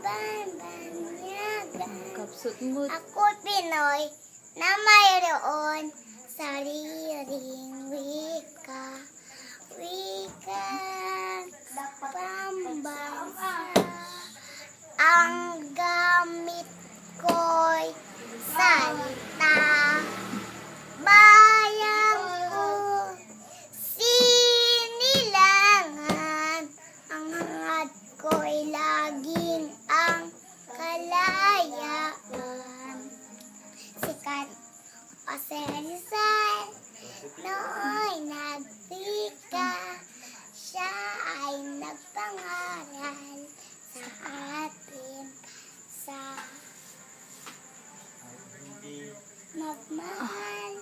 banbanyagan. Kapsut mo. Ako'y Pinoy na mayroon sariling wika. Wikang pambansa. Ang gamit ko'y salita. Bayan ko sinilangan. Ang hangad ko'y laging ang kalayaan. Sikat o Rizal nooy nagwika. Siya ay nagpangaral sa atin sa magmahal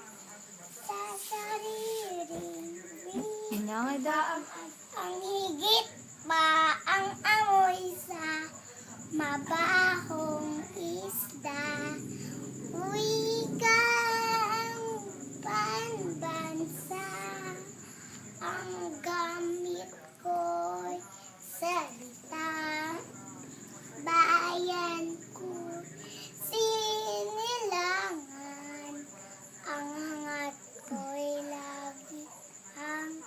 sa sariling wika. Inyangay daan. Ang higit pa ang amoy sa mabahong isda. Wika ang panbansa. Ang gamit ko'y salita. Bayan ko sinilangan. Ang hangat ko'y lagi ang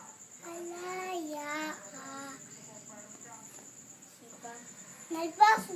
kalayaan. Nalpas